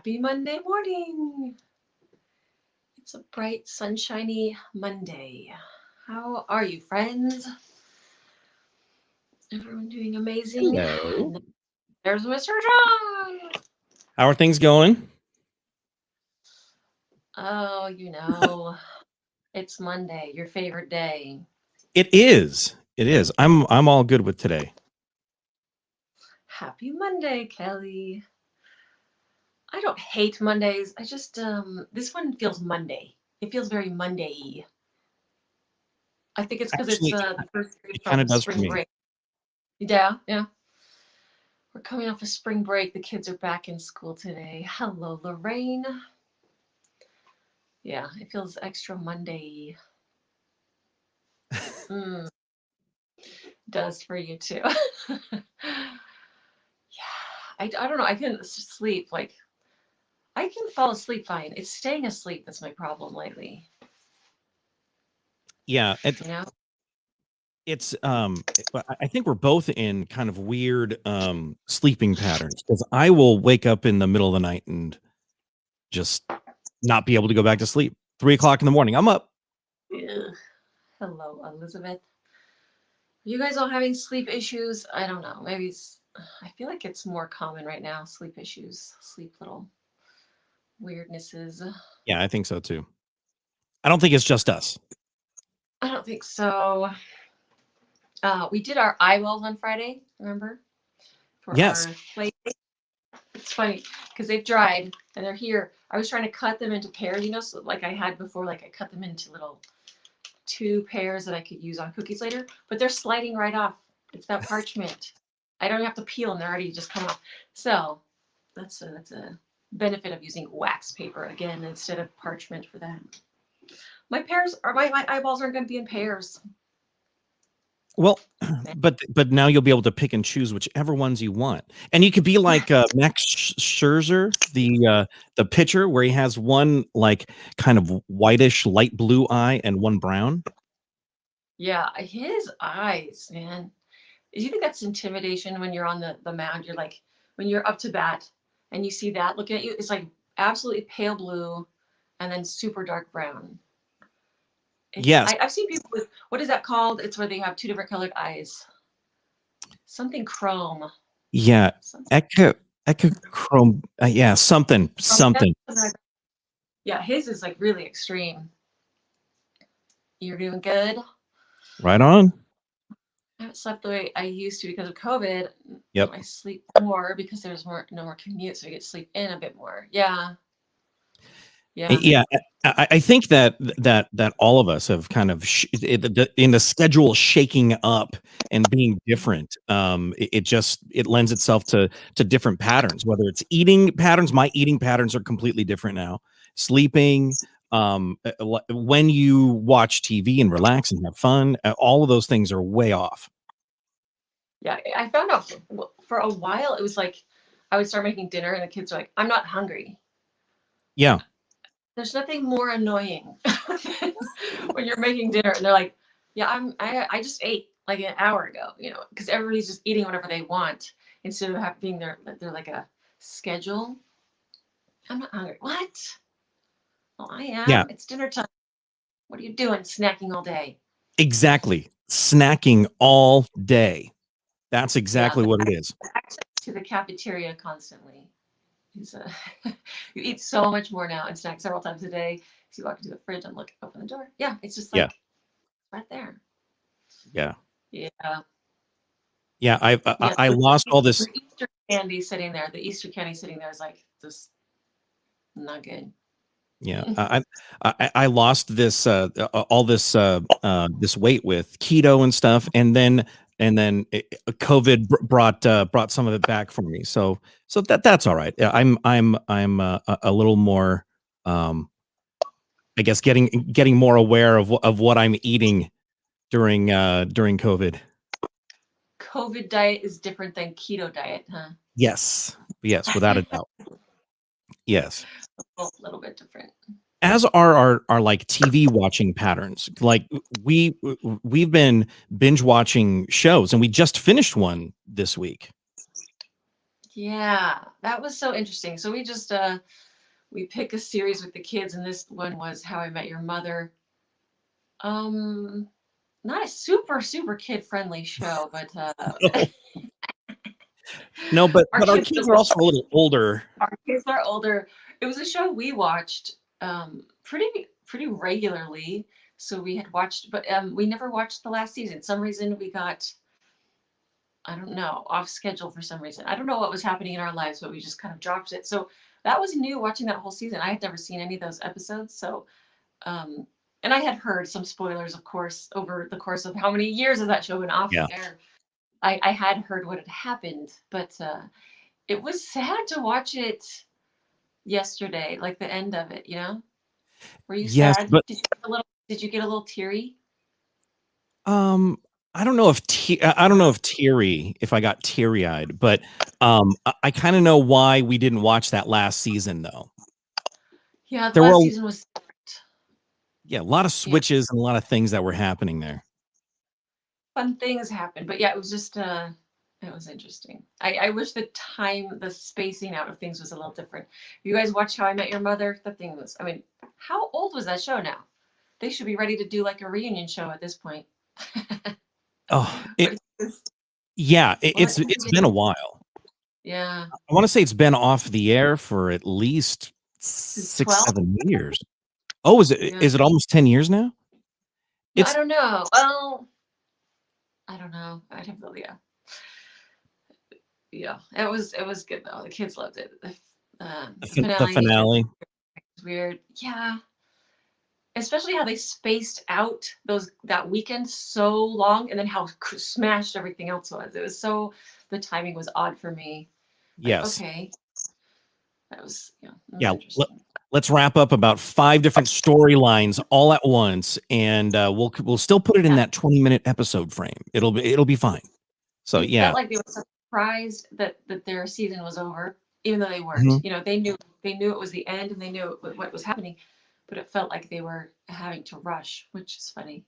Happy Monday morning. It's a bright, sunshiny Monday. How are you, friends? Everyone doing amazing? Hello. And there's Mr. John. How are things going? Oh, it's Monday, your favorite day. It is. It is. I'm all good with today. Happy Monday, Kelly. I don't hate Mondays. I just this one feels Monday. It feels very Monday-y. I think it's because it's Actually, the first day it kind from of does for spring me. break. Yeah, yeah. We're coming off of spring break. The kids are back in school today. Hello, Lorraine. Yeah, it feels extra Monday. Mm, does for you too. Yeah, I don't know. I can sleep. I can fall asleep fine. It's staying asleep that's my problem lately. Yeah, You know? it's I think we're both in kind of weird sleeping patterns because I will wake up in the middle of the night and just not be able to go back to sleep. 3 o'clock in the morning, I'm up. Ugh. Hello, Elizabeth. Are you guys all having sleep issues? I don't know. Maybe I feel like it's more common right now. Sleep issues, sleep little weirdnesses. Yeah, I think so too. I don't think it's just us. I don't think so. We did our eyeballs on Friday, remember? For Yes. our play. It's funny because they've dried and they're here. I was trying to cut them into pairs, so like I had before, like I cut them into little 2 pairs that I could use on cookies later, but they're sliding right off. It's that parchment. I don't have to peel them; they're already just come off. So that's a benefit of using wax paper again instead of parchment for that. My eyeballs aren't going to be in pairs. Well, but now you'll be able to pick and choose whichever ones you want, and you could be like Max Scherzer, the pitcher, where he has one like kind of whitish light blue eye and one brown. Yeah, his eyes, man. Do you think that's intimidation when you're on the mound? You're like, when you're up to bat and you see that looking at you, it's like absolutely pale blue and then super dark brown. Yes, I've seen people with, what is that called? It's where they have 2 different colored eyes. Something chrome. yeah, Something. echochrome, yeah, something. Yeah, his is like really extreme. You're doing good. Right on. I haven't slept the way I used to because of COVID. Yep. I sleep more because there's no more commute, so I get to sleep in a bit more. Yeah. Yeah. Yeah, I think that all of us have kind of in the schedule shaking up and being different. It lends itself to different patterns. Whether it's eating patterns, my eating patterns are completely different now. Sleeping, when you watch TV and relax and have fun, all of those things are way off. Yeah, I found out for a while it was like I would start making dinner and the kids are like, "I'm not hungry." Yeah. There's nothing more annoying when you're making dinner and they're like, "Yeah, I just ate like an hour ago," because everybody's just eating whatever they want instead of having they're like a schedule. I'm not hungry. What? Well, I Yeah. am. It's dinner time. What are you doing? Snacking all day. Exactly. Snacking all day. That's Yeah, exactly what it is. the access to the cafeteria constantly. You eat so much more now and snack several times a day. So you walk into the fridge and open the door. Yeah, it's just Yeah. like right there. Yeah. Yeah. Yeah, Yeah. I lost all this. The Easter candy sitting there. The Easter candy sitting there is like just not good. Yeah, I lost this all this this weight with keto and stuff, and then COVID brought some of it back for me. So that's all right. Yeah, I'm a little more, I guess, getting more aware of what I'm eating during COVID. COVID diet is different than keto diet, huh? Yes, without a doubt. Yes. A little bit different. As are our like TV watching patterns. Like we've been binge watching shows, and we just finished one this week. Yeah, that was so interesting. So we pick a series with the kids, and this one was How I Met Your Mother. Um, Not a super kid friendly show, but No, our but our kids kids are also a little older. our kids are older. It was a show we watched pretty regularly. So we had watched, but we never watched the last season. Some reason we got, I don't know, off schedule for some reason. I don't know what was happening in our lives, but we just kind of dropped it. So that was new watching that whole season. I had never seen any of those episodes. So um and I had heard some spoilers, of course, over the course of how many years of that show been off Yeah. the air. I had heard what had happened, but it was sad to watch it yesterday, like the end of it, you know? Were you Yes, sad? but Did you get a little teary? um, I don't know if teary if I got teary eyed, but I kind of know why we didn't watch that last season though. Yeah, the There were last season was yeah, a lot of yeah, switches and a lot of things that were happening there. fun things happened. But yeah, it was just it was interesting. I wish the spacing out of things was a little different. You guys watch How I Met Your Mother? The thing was, I mean, how old was that show now? They should be ready to do like a reunion show at this point. Oh, But it's, yeah, well, it's been a while. yeah, I want to say it's been off the air for at least since 6, 12. 7 years. Oh, Yeah. is it almost 10 years now? No, I It's don't know. Well, I don't know. I'd have to, yeah. Yeah, it was good though. The kids loved it. The the finale finale. was weird. Yeah, especially how they spaced out that weekend so long, and then how smashed everything else was. It was so the timing was odd for me. Like, Yes. okay, that was that was Yeah, interesting. let's wrap up about 5 different storylines all at once, and we'll still put it in Yeah, that 20-minute episode frame. It'll be fine. So it yeah. felt like they were surprised that their season was over, even though they weren't. Mhm. They knew it was the end, and they knew what was happening, but it felt like they were having to rush, which is funny.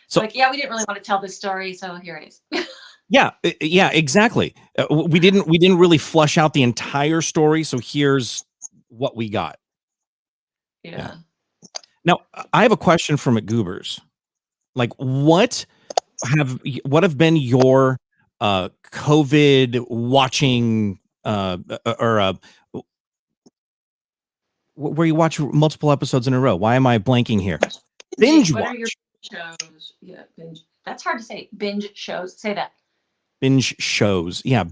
So Like, yeah, we didn't really want to tell this story, so here it is. yeah, yeah, exactly. We didn't really flush out the entire story, so here's what we got. Yeah. Yeah. Now, I have a question for McGoobers. Like, what have been your COVID watching or where you watch multiple episodes in a row? Why am I blanking here? Binge What are your watch. shows? Yeah, binge. That's hard to say. Binge shows. Say that. Binge shows. Yeah,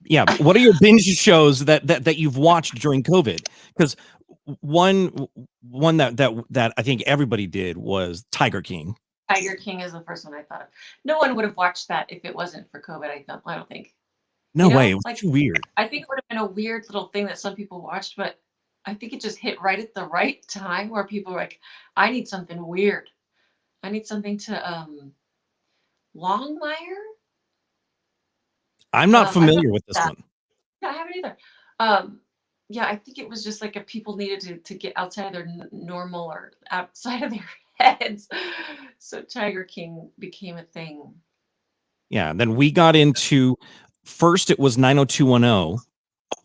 yeah. What are your binge shows that you've watched during COVID? Because one that I think everybody did was Tiger King. Tiger King is the first one I thought of. No one would have watched that if it wasn't for COVID. I don't think. No way. It was Like, too weird. I think it would have been a weird little thing that some people watched, but I think it just hit right at the right time where people were like, I need something weird. I need something to Longmire. I'm not I've not familiar with this that. one. Yeah, I haven't either. Um, yeah, I think it was just like a people needed to get outside of their normal or outside of their heads. So Tiger King became a thing. Yeah. Then we got into first. It was 90210. Oh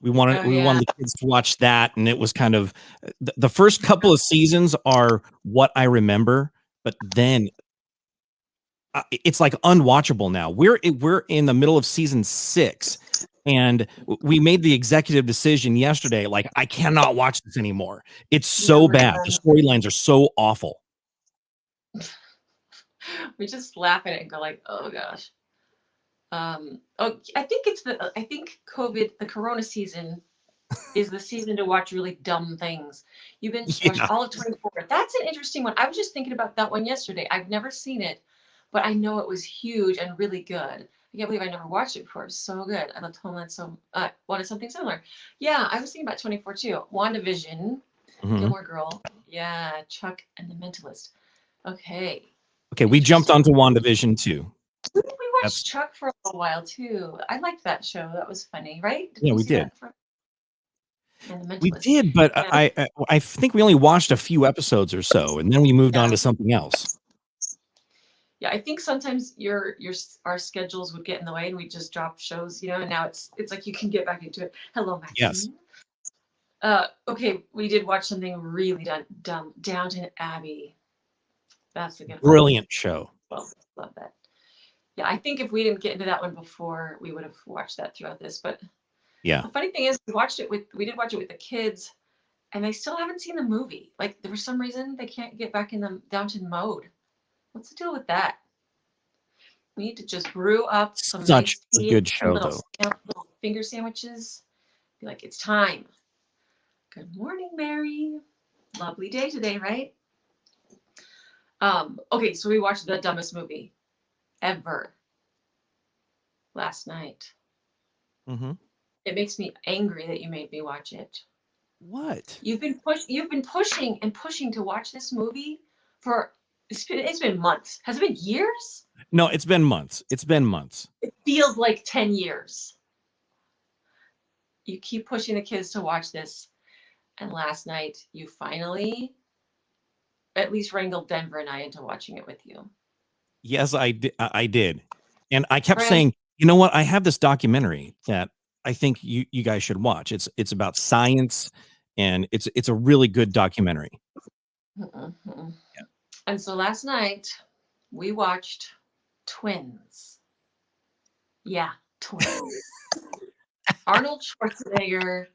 We yeah. wanted the kids to watch that, and it was kind of the first couple of seasons are what I remember, but then it's like unwatchable now. We're in the middle of season 6, and we made the executive decision yesterday. Like, I cannot watch this anymore. It's so bad. The storylines are so awful. We just laugh at it and go like, oh gosh. I think COVID, the Corona season, is the season to watch really dumb things. You binge watch Yeah. all of 24. That's an interesting one. I was just thinking about that one yesterday. I've never seen it, but I know it was huge and really good. I can't believe I never watched it before. It was so good. I loved Homeland so wanted something similar. Yeah, I was thinking about 24 too. WandaVision, Mhm. Gilmore Girl. Yeah, Chuck and the Mentalist. Okay. Okay, we jumped onto WandaVision too. We watched Chuck for a little while too. I liked that show. That was funny, right? Yeah, we we see did. that? And the We Mentalist. did, but Yeah. I think we only watched a few episodes or so, and then we moved on to something else. Yeah, I think sometimes our schedules would get in the way and we just drop shows, and now it's like you can get back into it. Hello, Yes. Maxine. Okay, we did watch something really dumb. Downton Abbey. That's a good one. Brilliant show. Well, love that. Yeah, I think if we didn't get into that one before, we would have watched that throughout this. But Yeah. the funny thing is, we did watch it with the kids, and they still haven't seen the movie. Like, for some reason, they can't get back in the Downton mode. What's the deal with that? We need to just brew up some Such nice a tea, good some show, though. little finger sandwiches. Be like, it's time. Good morning, Mary. Lovely day today, right? Okay, so we watched the dumbest movie ever last night. Mm-hmm. It makes me angry that you made me watch it. What? You've been pushing and pushing to watch this movie for it's been months. Has it been years? No, it's been months. It's been months. It feels like 10 years. You keep pushing the kids to watch this, and last night you finally at least wrangled Denver and I into watching it with you. Yes, I did. I did, and I kept Right. saying, you know what? I have this documentary that I think you guys should watch. It's about science, and it's a really good documentary. Mm-mm. And so last night we watched Twins. Yeah, Twins. Arnold Schwarzenegger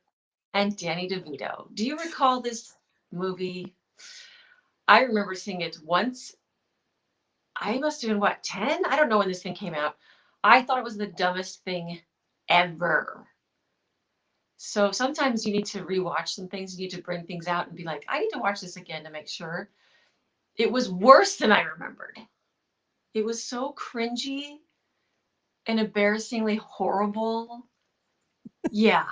and Danny DeVito. Do you recall this movie? I remember seeing it once. I must have been, what, 10? I don't know when this thing came out. I thought it was the dumbest thing ever. So sometimes you need to rewatch some things. You need to bring things out and be like, I need to watch this again to make sure. It was worse than I remembered. It was so cringy and embarrassingly horrible. Yeah.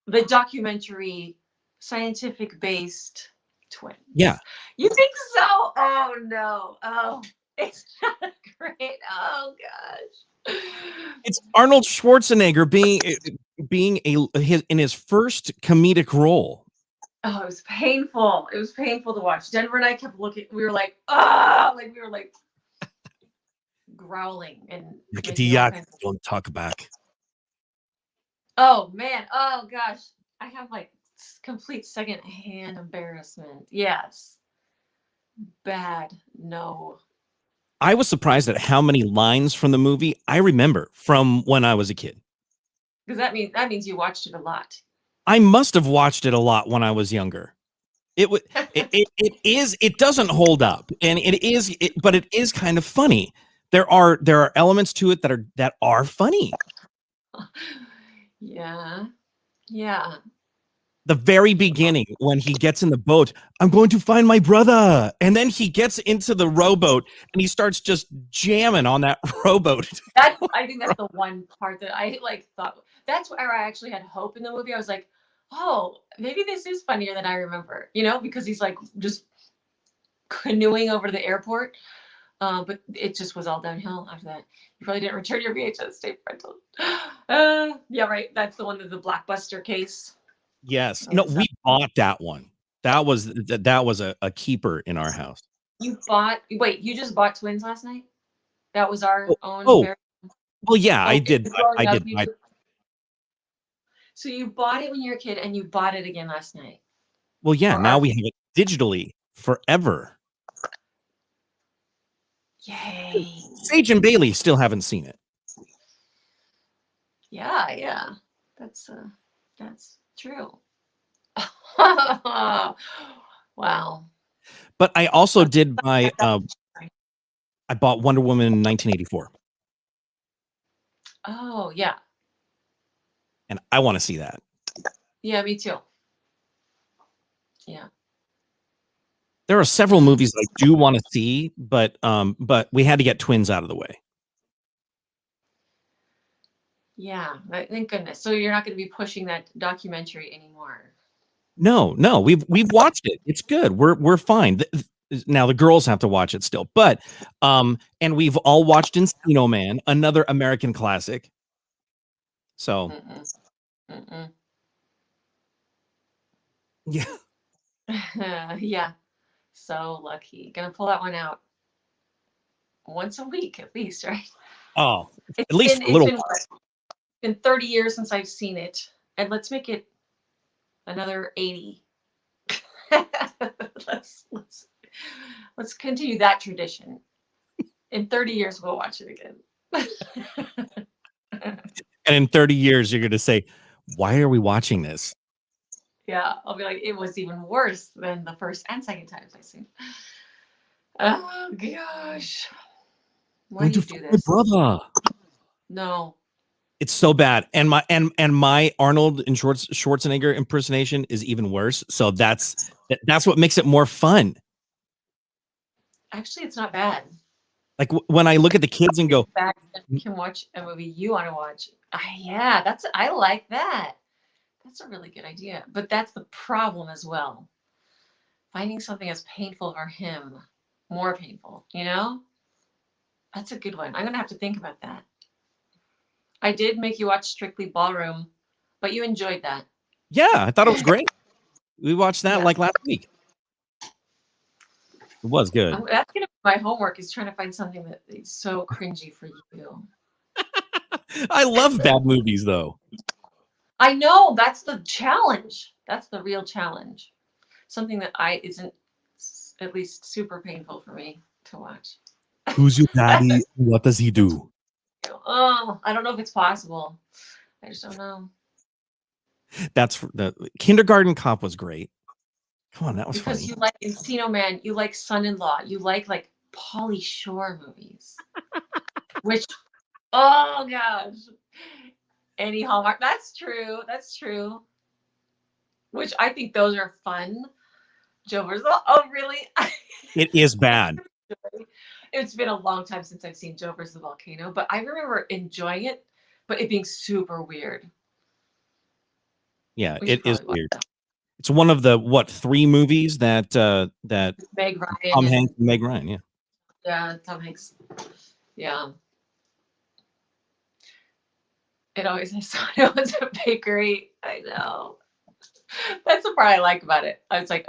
The documentary, scientific based Twins. Yeah. You think so? Oh no. Oh, it's not great. Oh gosh. It's Arnold Schwarzenegger being in his first comedic role. Oh, it was painful. It was painful to watch. Denver and I kept looking. We were like, ah, like we were like growling and making all kinds of. Don't talk back. Oh man. Oh gosh. I have like complete secondhand embarrassment. Yes. Bad. No. I was surprised at how many lines from the movie I remember from when I was a kid. Because that means you watched it a lot. I must have watched it a lot when I was younger. It doesn't hold up, and but it is kind of funny. There are elements to it that are funny. Yeah. Yeah. The very beginning, when he gets in the boat, I'm going to find my brother, and then he gets into the rowboat and he starts just jamming on that rowboat. I think that's the one part that I like thought. That's where I actually had hope in the movie. I was like, oh, maybe this is funnier than I remember, because he's like just canoeing over to the airport. But it just was all downhill after that. You probably didn't return your VHS tape rental. Yeah, right. That's the one with the Blockbuster case. Yes. No, we bought that one. That was a keeper in our house. You just bought Twins last night? That was our own. Well, yeah, I did. I did. So you bought it when you were a kid, and you bought it again last night. Well, yeah. Now we have it digitally forever. Yay! Sage and Bailey still haven't seen it. Yeah. That's true. Wow. But I also did buy. I bought Wonder Woman in 1984. Oh yeah. And I want to see that. Yeah, me too. Yeah. There are several movies that I do want to see, but we had to get Twins out of the way. Yeah, thank goodness. So you're not going to be pushing that documentary anymore. No, we've watched it. It's good. We're fine. Now the girls have to watch it still, but and we've all watched Encino Man, another American classic. So yeah. Yeah. So lucky. Gonna pull that one out. once a week at least, right? Oh, It's at least been for a it's little. been what, been 30 years since I've seen it, and let's make it another 80. let's let's let's continue that tradition. In 30 years, we'll watch it again. And in 30 years, you're going to say, why are we watching this? Yeah, I'll be like, it was even worse than the first and second times I've seen. Oh gosh, why Going do to you fuck do my this? brother. No, It's so bad. And my Arnold and Schwarzenegger impersonation is even worse. So that's what makes it more fun. actually, it's not bad. Like when I look at the kids and go, Back and can watch a movie you want to watch. Yeah, I like that. That's a really good idea. But that's the problem as well. Finding something as painful for him, more painful, you know? That's a good one. I'm gonna have to think about that. I did make you watch Strictly Ballroom, but you enjoyed that. yeah, I thought it was great. We watched that Yeah. like last week. It was good. That's gonna be my homework, is trying to find something that is so cringy for you. I love bad movies though. I know, that's the challenge. That's the real challenge. Something that isn't at least super painful for me to watch. Who's your daddy? What does he do? Oh, I don't know if it's possible. I just don't know. That's the Kindergarten Cop was great. Come on, that was Because funny. you like Encino Man, you like Son-in-Law, you like Pauly Shore movies. Which, oh gosh. Any Hallmark. That's true. That's true. Which I think those are fun. Joe versus oh really? It is bad. It's been a long time since I've seen Joe versus the Volcano, but I remember enjoying it, but it being super weird. Yeah, We should it is probably watch weird. that. It's one of the 3 movies that Meg Ryan Tom Hanks and Meg Ryan. Yeah. Yeah, Tom Hanks. Yeah. It always is. It was a bakery. I know. That's the part I like about it. I was like,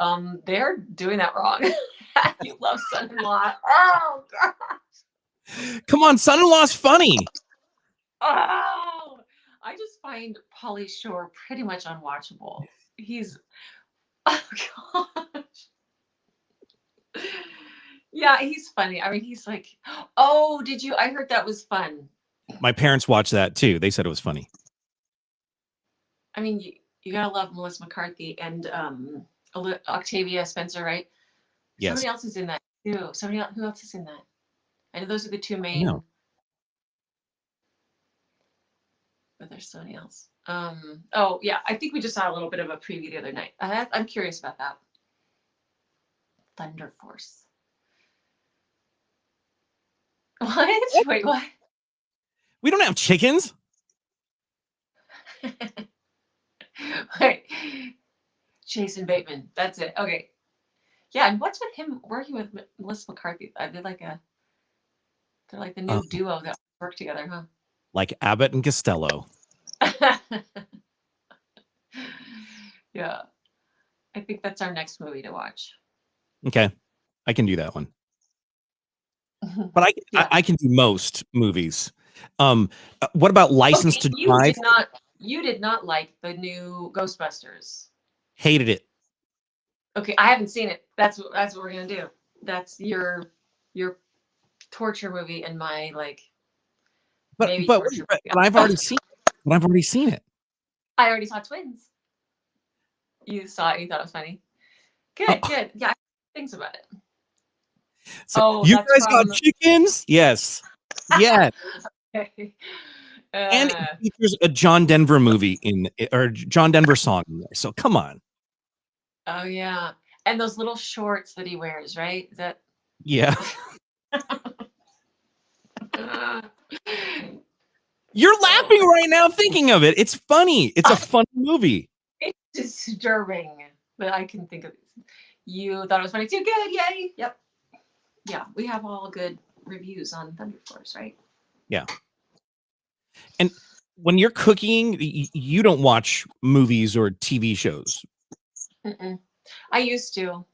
they're doing that wrong. You love Son-in-Law. Oh god. Come on, Son-in-Law's funny. Oh, I just find Pauly Shore pretty much unwatchable. He's oh gosh. Yeah, he's funny. I mean, he's like, oh, did you? I heard that was fun. My parents watched that too. They said it was funny. I mean, you gotta love Melissa McCarthy and Octavia Spencer, right? Yes. Somebody else is in that too. Who else is in that? I know those are the two main. No. But there's somebody else. Oh yeah, I think we just saw a little bit of a preview the other night. I'm curious about that. Thunder Force. What? Wait, what? We don't have chickens. Wait. Jason Bateman. That's it. Okay. Yeah, and what's with him working with Melissa McCarthy? They're like the new duo that work together, huh? Like Abbott and Costello. Yeah. I think that's our next movie to watch. Okay. I can do that one. But I can do most movies. What about License to Drive? You did not like the new Ghostbusters. Hated it. Okay, I haven't seen it. That's what we're gonna do. That's your torture movie and my But I've already seen it. But I've already seen it. I already saw Twins. You saw it, you thought it was funny. Good, good. Yeah, things about it. So you guys got chickens? Yes. Yeah. Okay. And it features a John Denver movie or John Denver song in there. So come on. Oh yeah. And those little shorts that he wears, right? Is that yeah. You're laughing right now thinking of it. It's funny. It's a fun movie. It's disturbing, but I can think of it. You thought it was funny too. Good, yay. Yep. Yeah, we have all good reviews on Thunder Force, right? Yeah. And when you're cooking, you don't watch movies or TV shows. I used to.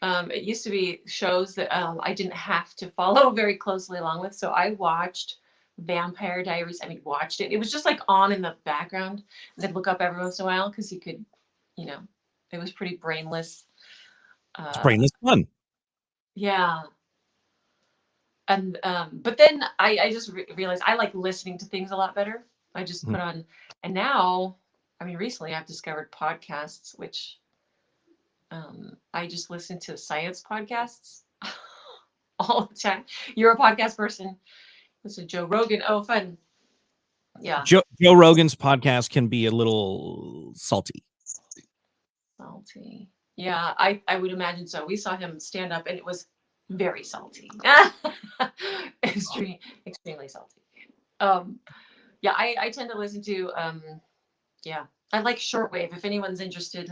It used to be shows that I didn't have to follow very closely along with. So I watched Vampire Diaries. I mean, watched it. It was just like on in the background. And I'd look up every once in a while because you could, you know, it was pretty brainless. It's Uh, brainless fun. yeah. And but then I just realized I like listening to things a lot better. I just Mhm. put on, and now, I mean, recently I've discovered podcasts, which I just listen to science podcasts all the time. You're a podcast person. Listen to Joe Rogan. Oh, fun. Yeah. Joe Rogan's podcast can be a little salty. Salty. Yeah, I would imagine so. We saw him stand up and it was very salty. Extremely salty. Um, yeah, I tend to listen to yeah. I like shortwave. If anyone's interested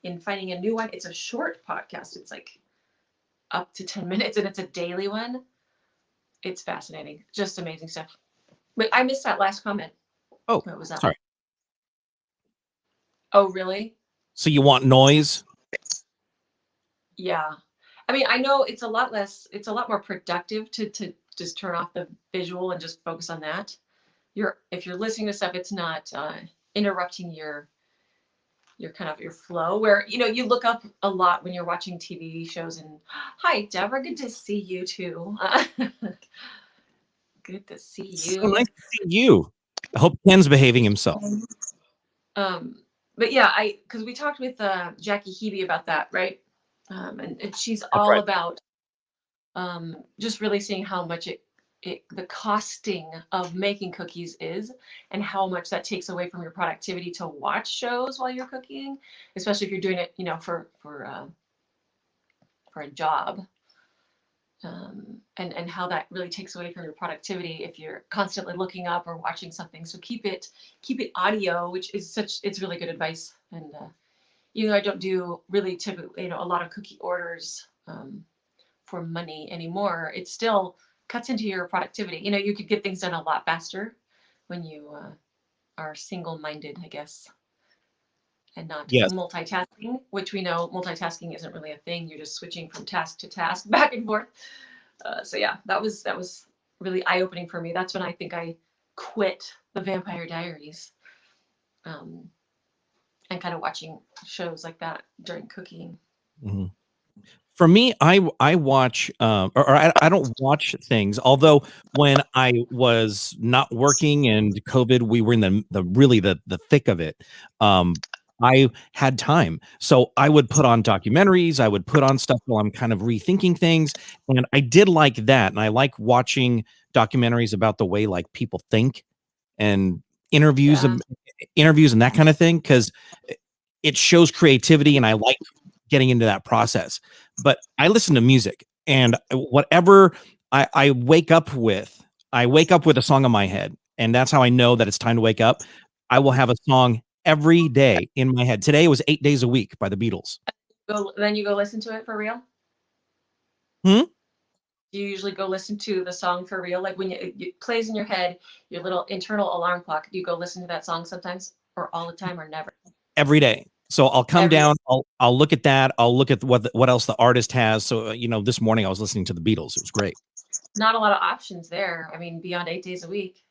in finding a new one, it's a short podcast. It's like up to 10 minutes and it's a daily one. It's fascinating. Just amazing stuff. But I missed that last comment. Oh, What was that? sorry. Oh, really? So you want noise? Yeah. I mean, I know it's a lot more productive to just turn off the visual and just focus on that. If you're listening to stuff, it's not interrupting your kind of your flow where, you look up a lot when you're watching TV shows and, hi, Deborah, good to see you too. Good to see So you. nice to see you. I hope Ken's behaving himself. But yeah, because we talked with Jackie Hebe about that, right? And she's That's all right. about just really seeing how much the costing of making cookies is and how much that takes away from your productivity to watch shows while you're cooking, especially if you're doing it, for a job. And how that really takes away from your productivity if you're constantly looking up or watching something. So keep it audio, which is it's really good advice. And I don't do really typically, a lot of cookie orders for money anymore, it still cuts into your productivity. You could get things done a lot faster when you are single-minded, I guess, and not Yes. multitasking, which we know multitasking isn't really a thing. You're just switching from task to task back and forth. So yeah, that was really eye-opening for me. That's when I think I quit the Vampire Diaries, and kind of watching shows like that during cooking. Mm-hmm. For me, I watch or I don't watch things. Although when I was not working and COVID, we were in the really the thick of it. I had time, so I would put on documentaries. I would put on stuff while I'm kind of rethinking things, and I did like that. And I like watching documentaries about the way like people think and interviews Yeah. and interviews and that kind of thing because it shows creativity, and I like getting into that process. But I listen to music, and whatever I wake up with, I wake up with a song in my head, and that's how I know that it's time to wake up. I will have a song every day in my head. Today was 8 Days a Week by the Beatles. Then you go listen to it for real. Hmm? You usually go listen to the song for real, like when it plays in your head, your little internal alarm clock. Do you go listen to that song sometimes, or all the time, or never? Every day. So I'll come Every day. down, I'll look at that, I'll look at what else the artist has. So this morning I was listening to the Beatles. It was great. Not a lot of options there. I mean, beyond 8 days a week.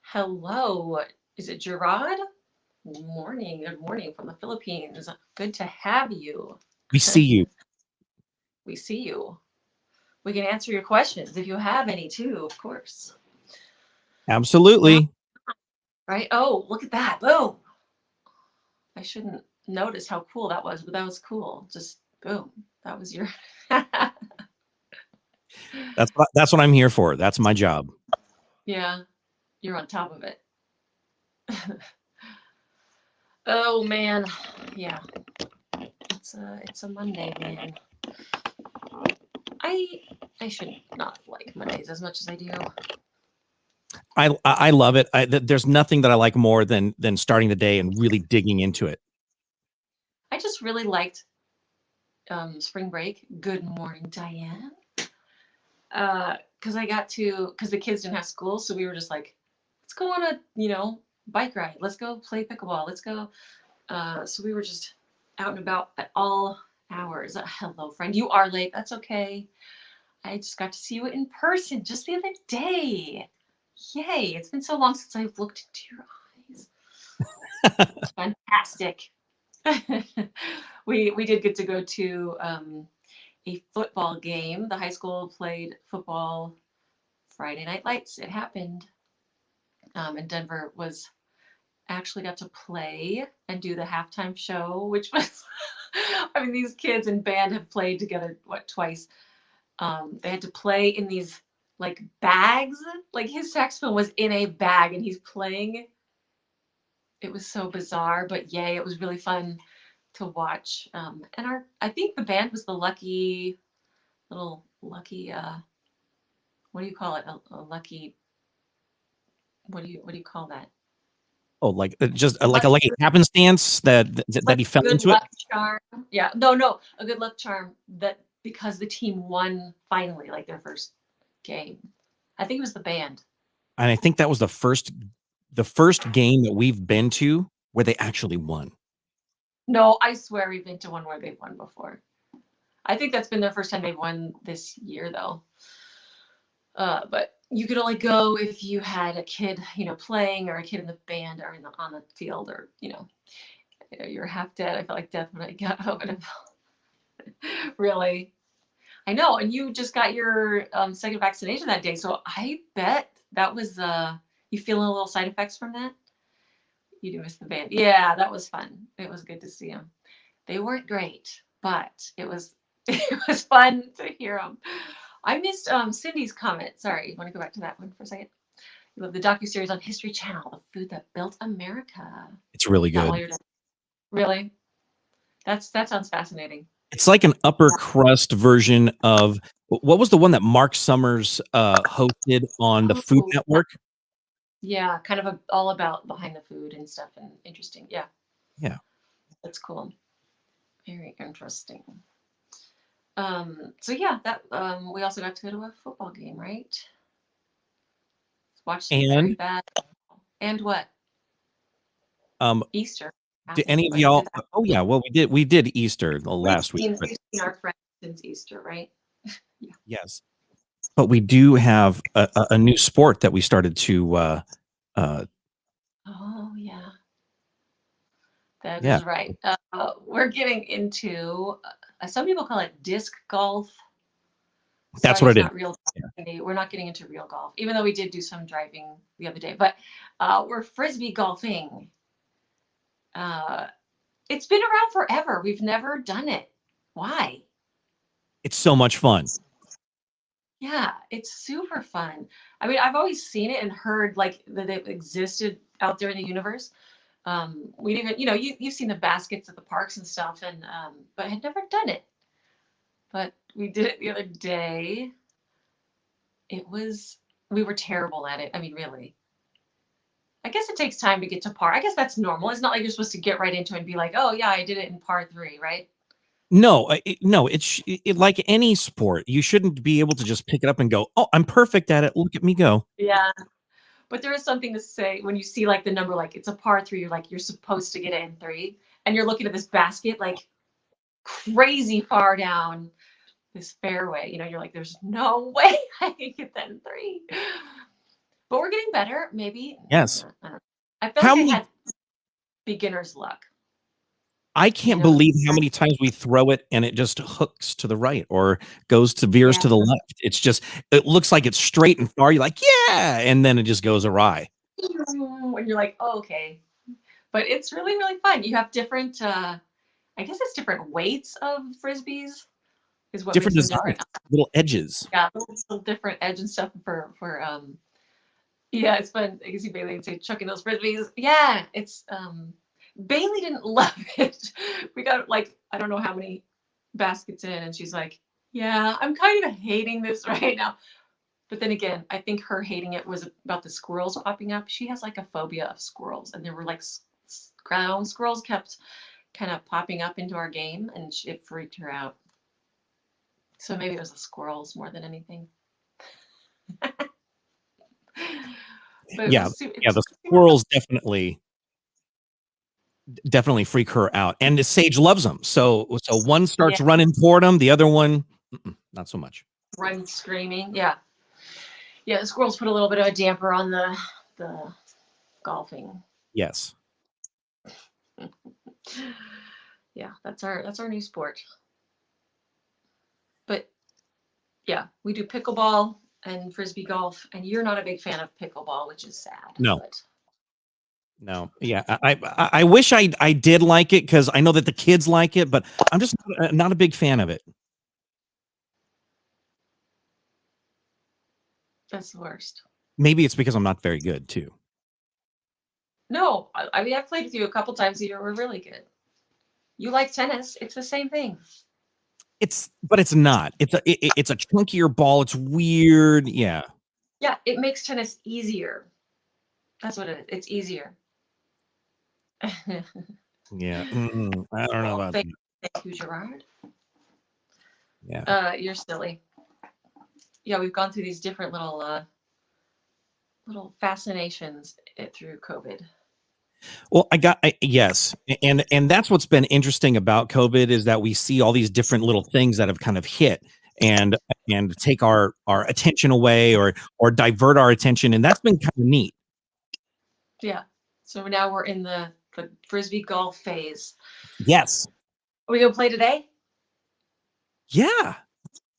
Hello, is it Gerard? Good morning from the Philippines. Good to have you. We see you. We see you. We can answer your questions if you have any too, of course. Yeah, Absolutely. right. Oh, look at that. Boom. I shouldn't notice how cool that was, but that was cool. Just boom. That was your. That's what I'm here for. That's my job. Yeah, you're on top of it. Oh man, yeah. It's a Monday, man. I I should not like Mondays as much as I do. I love it. There's nothing that I like more than starting the day and really digging into it. I just really liked spring break. Good morning, Diane. Because because the kids didn't have school, so we were just like, let's go on a bike ride. Let's go play pickleball. Let's go. So we were just out and about at all hours. Hello, friend. You are late. That's okay. I just got to see you in person just the other day. Yay. It's been so long since I've looked into your eyes. It's fantastic. We did get to go to a football game. The high school played football Friday Night Lights. It happened. And Denver was actually got to play and do the halftime show, which was, I mean, these kids in band have played together, what, twice. They had to play in these like bags, like his saxophone was in a bag and he's playing. It was so bizarre, but yay, it was really fun to watch. And I think the band was the lucky, what do you call it? A lucky, what do you call that? Oh, like just Luck, like a happenstance that like he fell good into it. luck charm. Yeah, no, a good luck charm that because the team won finally, like their first game. I think it was the band. And I think that was the first game that we've been to where they actually won. No, I swear we've been to one where they've won before. I think that's been their first time they've won this year, though. But you could only go if you had a kid, playing, or a kid in the band, or on the field, or you're half dead. I felt like death when I got home. Really, I know. And you just got your second vaccination that day, so I bet that was you feeling a little side effects from that. You do miss the band. Yeah, that was fun. It was good to see them. They weren't great, but it was it was fun to hear them. I missed Cindy's comment. Sorry, you want to go back to that one for a second? You love the docuseries on History Channel, The Food That Built America. It's really Not good. while you're done. Really? That sounds fascinating. It's like an upper crust version of what was the one that Mark Summers hosted on the Food Oh, Network? yeah, kind of all about behind the food and stuff, and interesting. Yeah, Yeah. that's cool. Very interesting. So yeah, that we also got to go to a football game, right? Watch some very And bad. And what? Easter do happened, any of right? y'all? Oh yeah, well we did Easter last week, but We've seen our friends since Easter, right? Yeah. yes, but we do have a new sport that we started to Oh yeah, that yeah, is right. We're getting into some people call it disc golf. that's Sorry, what it's it is. not real. Yeah. We're not getting into real golf, even though we did do some driving the other day. But we're frisbee golfing. Uh, it's been around forever. We've never done it. Why? It's so much fun. Yeah, it's super fun. I mean, I've always seen it and heard like that it existed out there in the universe. We'd even, you've seen the baskets at the parks and stuff, and but I had never done it. But we did it the other day. We were terrible at it. I mean, really. I guess it takes time to get to par. I guess that's normal. It's not like you're supposed to get right into it and be like, oh yeah, I did it in par 3, right? No, no, it's like any sport. You shouldn't be able to just pick it up and go, "Oh, I'm perfect at it. Look at me go." Yeah. But there is something to say when you see like the number, like it's a par 3, you're like, you're supposed to get it in 3. And you're looking at this basket like crazy far down this fairway. You're like, there's no way I can get that in 3. But we're getting better, maybe. Yes. I don't know. I felt How like I many had beginner's luck. I can't believe how many times we throw it and it just hooks to the right or veers Yeah. to the left. It looks like it's straight and far. You're like, yeah, and then it just goes awry. And you're like, oh, okay. But it's really, really fun. You have different, I guess it's different weights of frisbees is what Different makes them different. designs, little edges. Yeah, little different edge and stuff for yeah, it's fun. I can see Bailey and say chucking those frisbees. Yeah, it's Bailey didn't love it. We got like I don't know how many baskets in, and she's like, "Yeah, I'm kind of hating this right now." But then again, I think her hating it was about the squirrels popping up. She has like a phobia of squirrels, and there were like ground squirrels kept kind of popping up into our game, and it freaked her out. So maybe it was the squirrels more than anything. But it Yeah, was yeah, the squirrels definitely definitely freak her out. And Sage loves them. So one starts Yeah. running toward them, the other one, not so much. Run screaming. Yeah. Yeah, the squirrels put a little bit of a damper on the golfing. Yes. Yeah, that's our new sport. But yeah, we do pickleball and frisbee golf, and you're not a big fan of pickleball, which is sad. No. But No. Yeah. I wish I did like it, because I know that the kids like it, but I'm just not a big fan of it. that's the worst. Maybe it's because I'm not very good too. No, I mean, I've played with you a couple times. You were really good. You like tennis. It's the same thing. But it's not. It's a chunkier ball. It's weird. Yeah. Yeah, it makes tennis easier. That's what it is. It's easier. Yeah. I don't know about that. Thank you, Gerard. Yeah. You're silly. Yeah, we've gone through these different little fascinations through COVID. Well, yes, and that's what's been interesting about COVID, is that we see all these different little things that have kind of hit and take our attention away, or divert our attention, and that's been kind of neat. Yeah. So now we're in the frisbee golf phase. Yes. Are we gonna play today? Yeah.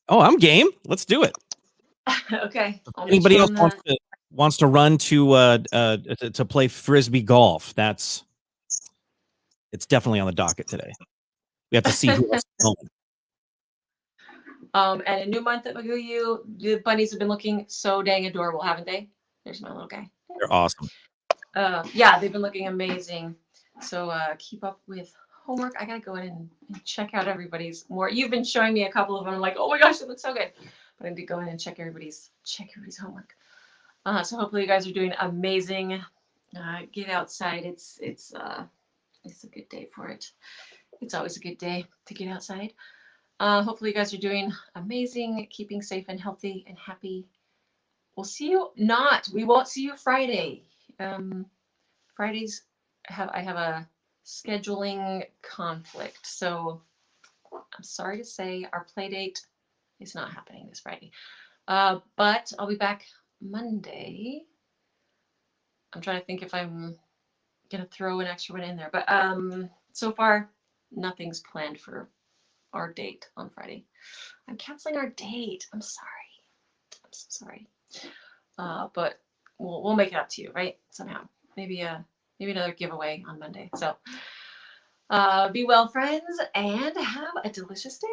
Oh, I'm game. Let's do it. Okay. Anybody else wants to run to play frisbee golf? It's definitely on the docket today. We have to see who else is going. And a new month at McGoo, the bunnies have been looking so dang adorable, haven't they? There's my little guy. They're awesome. Yeah, they've been looking amazing. So keep up with homework. I gotta go in and check out everybody's more. You've been showing me a couple of them. I'm like, oh my gosh, it looks so good. But I need to go in and check everybody's homework. So hopefully you guys are doing amazing. Get outside. It's a good day for it. It's always a good day to get outside. Hopefully you guys are doing amazing, keeping safe and healthy and happy. We'll see you we won't see you Friday. Fridays I have a scheduling conflict. So I'm sorry to say our play date is not happening this Friday. But I'll be back Monday. I'm trying to think if I'm gonna throw an extra one in there, but so far nothing's planned for our date on Friday. I'm canceling our date. I'm sorry. I'm so sorry. But we'll make it up to you, right? Somehow. Maybe another giveaway on Monday. So be well, friends, and have a delicious day.